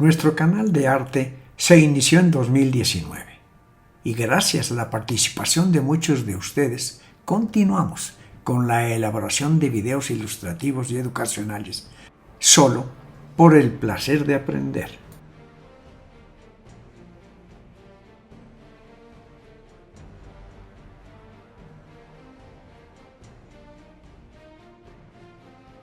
Nuestro canal de arte se inició en 2019 y gracias a la participación de muchos de ustedes continuamos con la elaboración de videos ilustrativos y educacionales solo por el placer de aprender.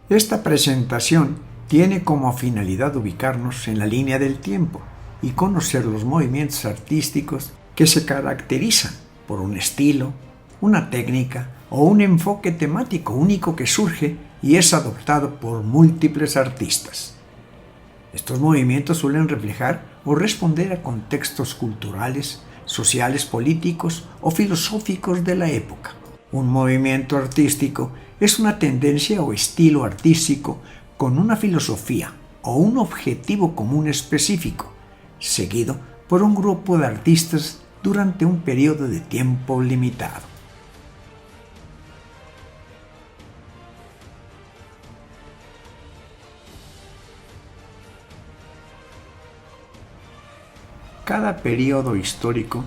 Esta presentación tiene como finalidad ubicarnos en la línea del tiempo y conocer los movimientos artísticos que se caracterizan por un estilo, una técnica o un enfoque temático único que surge y es adoptado por múltiples artistas. Estos movimientos suelen reflejar o responder a contextos culturales, sociales, políticos o filosóficos de la época. Un movimiento artístico es una tendencia o estilo artístico con una filosofía o un objetivo común específico, seguido por un grupo de artistas durante un periodo de tiempo limitado. Cada periodo histórico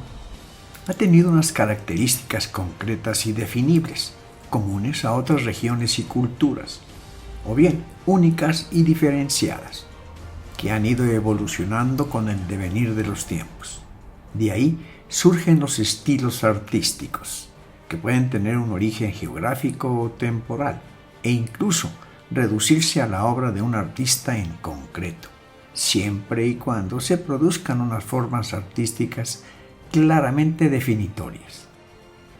ha tenido unas características concretas y definibles, comunes a otras regiones y culturas, o bien únicas y diferenciadas, que han ido evolucionando con el devenir de los tiempos. De ahí surgen los estilos artísticos, que pueden tener un origen geográfico o temporal, e incluso reducirse a la obra de un artista en concreto, siempre y cuando se produzcan unas formas artísticas claramente definitorias.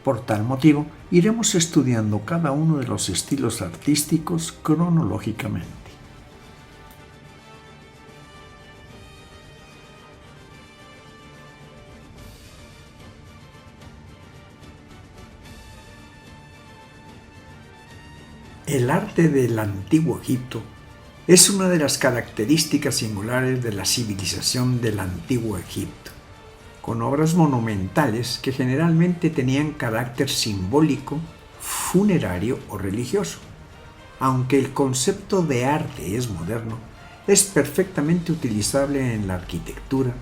Por tal motivo, iremos estudiando cada uno de los estilos artísticos cronológicamente. El arte del Antiguo Egipto es una de las características singulares de la civilización del Antiguo Egipto, con obras monumentales que generalmente tenían carácter simbólico, funerario o religioso. Aunque el concepto de arte es moderno, es perfectamente utilizable en la arquitectura,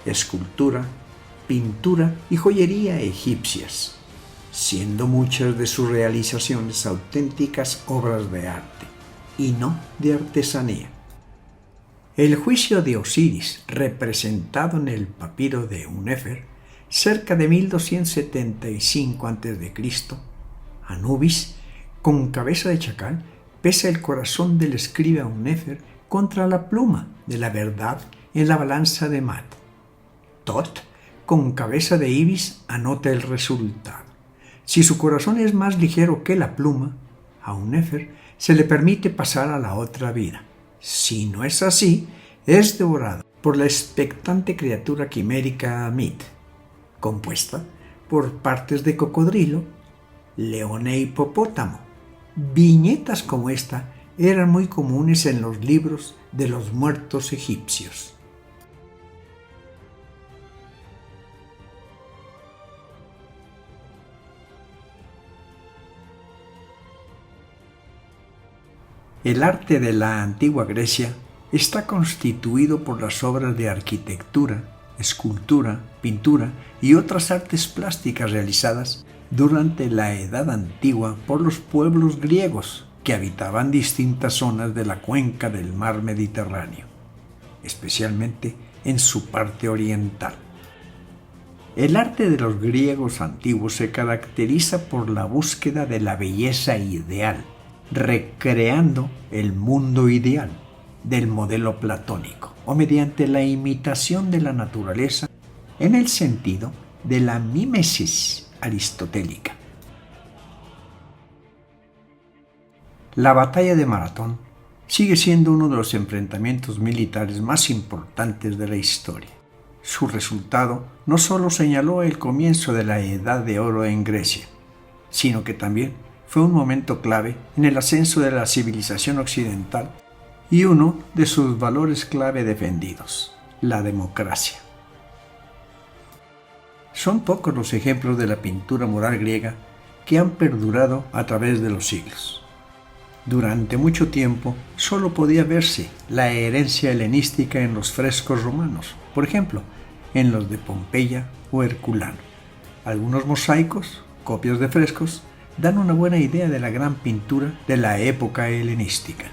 escultura, pintura y joyería egipcias, siendo muchas de sus realizaciones auténticas obras de arte y no de artesanía. El juicio de Osiris, representado en el papiro de Unefer, cerca de 1275 a.C., Anubis, con cabeza de chacal, pesa el corazón del escriba Unefer contra la pluma de la verdad en la balanza de Mat. Tot, con cabeza de ibis, anota el resultado. Si su corazón es más ligero que la pluma, a Unefer se le permite pasar a la otra vida. Si no es así, es devorado por la expectante criatura quimérica Amit, compuesta por partes de cocodrilo, león e hipopótamo. Viñetas como esta eran muy comunes en los libros de los muertos egipcios. El arte de la antigua Grecia está constituido por las obras de arquitectura, escultura, pintura y otras artes plásticas realizadas durante la Edad Antigua por los pueblos griegos que habitaban distintas zonas de la cuenca del mar Mediterráneo, especialmente en su parte oriental. El arte de los griegos antiguos se caracteriza por la búsqueda de la belleza ideal, recreando el mundo ideal del modelo platónico o mediante la imitación de la naturaleza en el sentido de la mímesis aristotélica. La batalla de Maratón sigue siendo uno de los enfrentamientos militares más importantes de la historia. Su resultado no solo señaló el comienzo de la Edad de Oro en Grecia, sino que también fue un momento clave en el ascenso de la civilización occidental y uno de sus valores clave defendidos, la democracia. Son pocos los ejemplos de la pintura mural griega que han perdurado a través de los siglos. Durante mucho tiempo solo podía verse la herencia helenística en los frescos romanos, por ejemplo, en los de Pompeya o Herculano. Algunos mosaicos, copias de frescos, dan una buena idea de la gran pintura de la época helenística.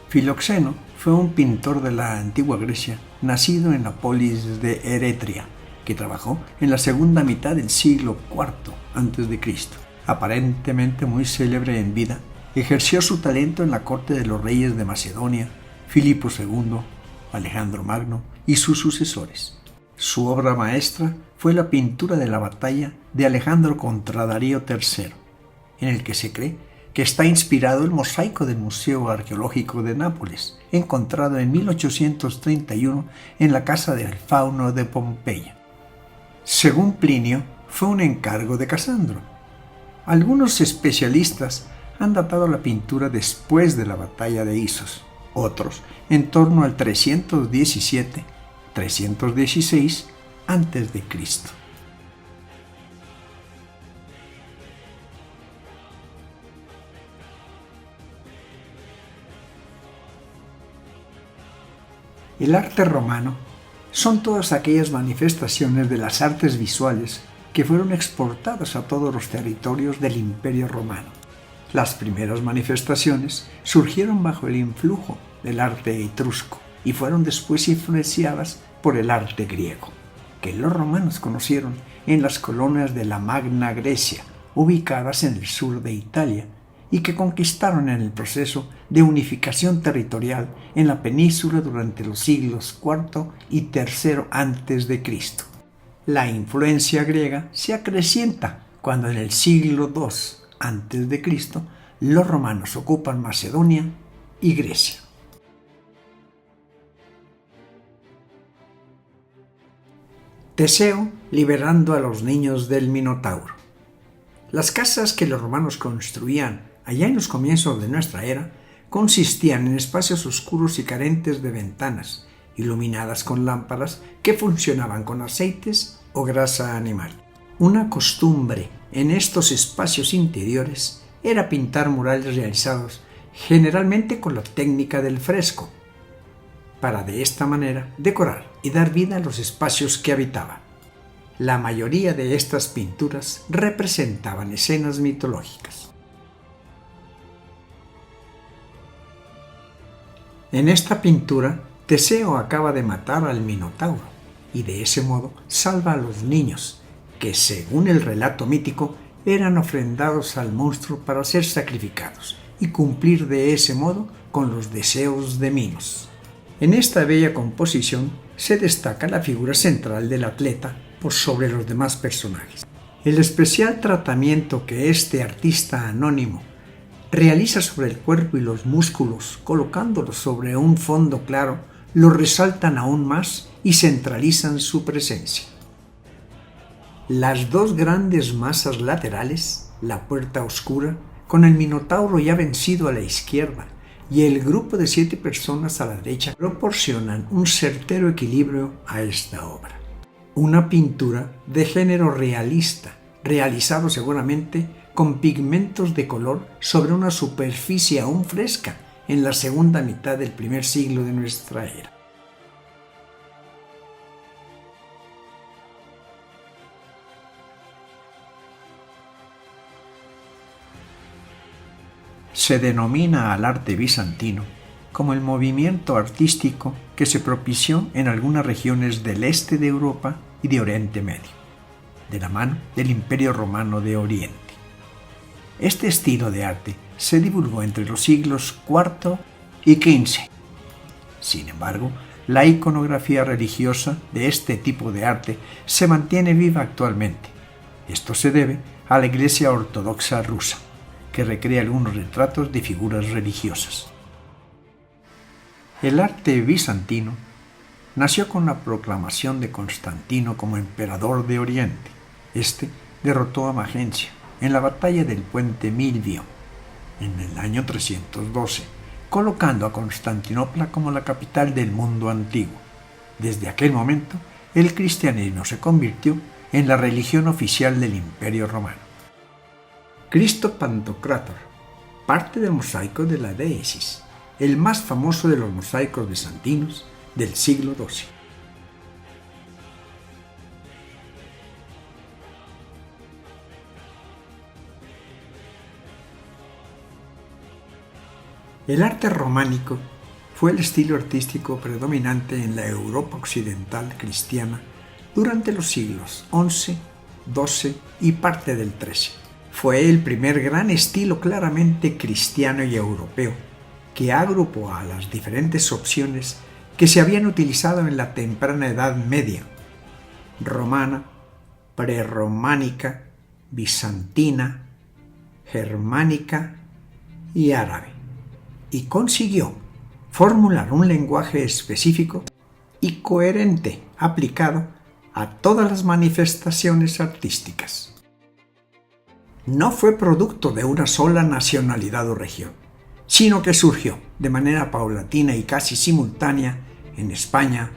Filoxeno fue un pintor de la antigua Grecia, nacido en la polis de Eretria, que trabajó en la segunda mitad del siglo IV a.C. Aparentemente muy célebre en vida, ejerció su talento en la corte de los reyes de Macedonia, Filipo II, Alejandro Magno y sus sucesores. Su obra maestra fue la pintura de la batalla de Alejandro contra Darío III, en el que se cree que está inspirado el mosaico del Museo Arqueológico de Nápoles, encontrado en 1831 en la casa del fauno de Pompeya. Según Plinio, fue un encargo de Casandro. Algunos especialistas han datado la pintura después de la batalla de Isos, otros en torno al 317-316 a.C. El arte romano son todas aquellas manifestaciones de las artes visuales que fueron exportadas a todos los territorios del Imperio Romano. Las primeras manifestaciones surgieron bajo el influjo del arte etrusco y fueron después influenciadas por el arte griego, que los romanos conocieron en las colonias de la Magna Grecia, ubicadas en el sur de Italia, y que conquistaron en el proceso de unificación territorial en la península durante los siglos IV y III a.C. La influencia griega se acrecienta cuando en el siglo II a.C. los romanos ocupan Macedonia y Grecia. Teseo liberando a los niños del Minotauro. Las casas que los romanos construían allá en los comienzos de nuestra era consistían en espacios oscuros y carentes de ventanas, iluminadas con lámparas que funcionaban con aceites o grasa animal. Una costumbre en estos espacios interiores era pintar murales realizados generalmente con la técnica del fresco, para de esta manera decorar y dar vida a los espacios que habitaban. La mayoría de estas pinturas representaban escenas mitológicas. En esta pintura, Teseo acaba de matar al Minotauro y de ese modo salva a los niños, que según el relato mítico eran ofrendados al monstruo para ser sacrificados y cumplir de ese modo con los deseos de Minos. En esta bella composición se destaca la figura central del atleta por sobre los demás personajes. El especial tratamiento que este artista anónimo realiza sobre el cuerpo y los músculos, colocándolos sobre un fondo claro, lo resaltan aún más y centralizan su presencia. Las dos grandes masas laterales, la puerta oscura, con el Minotauro ya vencido a la izquierda y el grupo de 7 personas a la derecha, proporcionan un certero equilibrio a esta obra. Una pintura de género realista, realizado seguramente con pigmentos de color sobre una superficie aún fresca en la segunda mitad del primer siglo de nuestra era. Se denomina al arte bizantino como el movimiento artístico que se propició en algunas regiones del este de Europa y de Oriente Medio, de la mano del Imperio Romano de Oriente. Este estilo de arte se divulgó entre los siglos IV y XV. Sin embargo, la iconografía religiosa de este tipo de arte se mantiene viva actualmente. Esto se debe a la Iglesia Ortodoxa rusa, que recrea algunos retratos de figuras religiosas. El arte bizantino nació con la proclamación de Constantino como emperador de Oriente. Este derrotó a Magencio en la batalla del puente Milvio en el año 312, colocando a Constantinopla como la capital del mundo antiguo. Desde aquel momento, el cristianismo se convirtió en la religión oficial del Imperio Romano. Cristo Pantocrátor, parte del mosaico de la Deesis, el más famoso de los mosaicos bizantinos del siglo XII. El arte románico fue el estilo artístico predominante en la Europa occidental cristiana durante los siglos XI, XII y parte del XIII. Fue el primer gran estilo claramente cristiano y europeo que agrupó a las diferentes opciones que se habían utilizado en la temprana Edad Media: romana, prerrománica, bizantina, germánica y árabe, y consiguió formular un lenguaje específico y coherente aplicado a todas las manifestaciones artísticas. No fue producto de una sola nacionalidad o región, sino que surgió de manera paulatina y casi simultánea en España,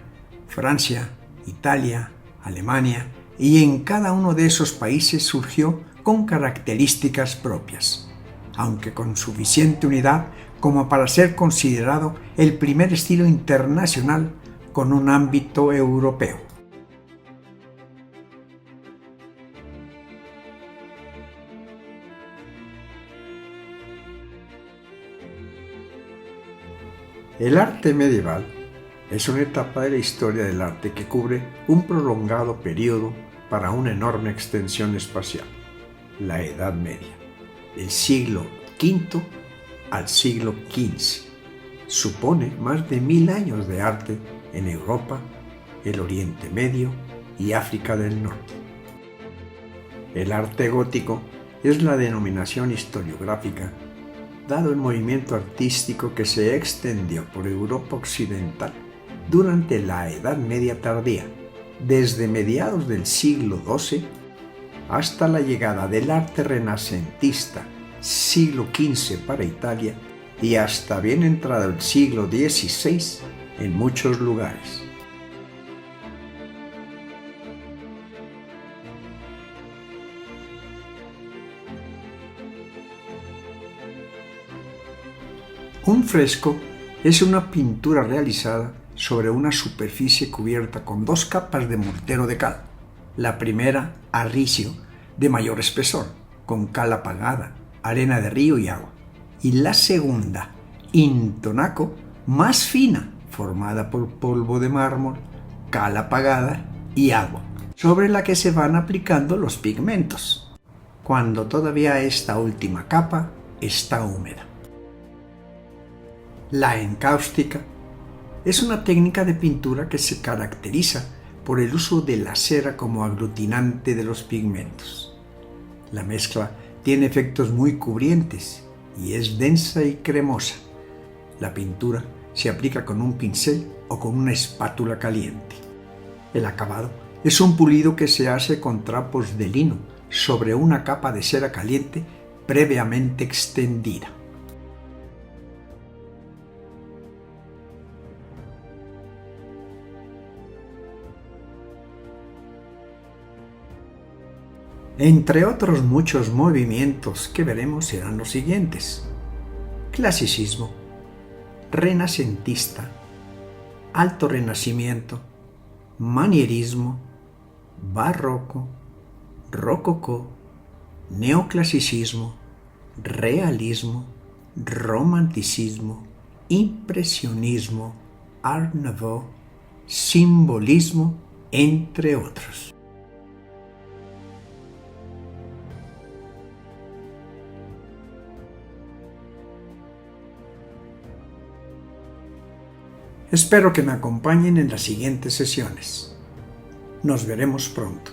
Francia, Italia, Alemania, y en cada uno de esos países surgió con características propias, aunque con suficiente unidad como para ser considerado el primer estilo internacional con un ámbito europeo. El arte medieval es una etapa de la historia del arte que cubre un prolongado periodo para una enorme extensión espacial, la Edad Media, del siglo V al siglo XV. Supone más de 1000 años de arte en Europa, el Oriente Medio y África del Norte. El arte gótico es la denominación historiográfica dado el movimiento artístico que se extendió por Europa occidental durante la Edad Media tardía, desde mediados del siglo XII hasta la llegada del arte renacentista, siglo XV para Italia, y hasta bien entrado el siglo XVI en muchos lugares. Un fresco es una pintura realizada sobre una superficie cubierta con 2 capas de mortero de cal. La primera, arricio, de mayor espesor, con cal apagada, arena de río y agua. Y la segunda, intonaco, más fina, formada por polvo de mármol, cal apagada y agua, sobre la que se van aplicando los pigmentos, cuando todavía esta última capa está húmeda. La encáustica es una técnica de pintura que se caracteriza por el uso de la cera como aglutinante de los pigmentos. La mezcla tiene efectos muy cubrientes y es densa y cremosa. La pintura se aplica con un pincel o con una espátula caliente. El acabado es un pulido que se hace con trapos de lino sobre una capa de cera caliente previamente extendida. Entre otros muchos movimientos que veremos serán los siguientes: clasicismo, renacentista, alto renacimiento, manierismo, barroco, rococó, neoclasicismo, realismo, romanticismo, impresionismo, art nouveau, simbolismo, entre otros. Espero que me acompañen en las siguientes sesiones. Nos veremos pronto.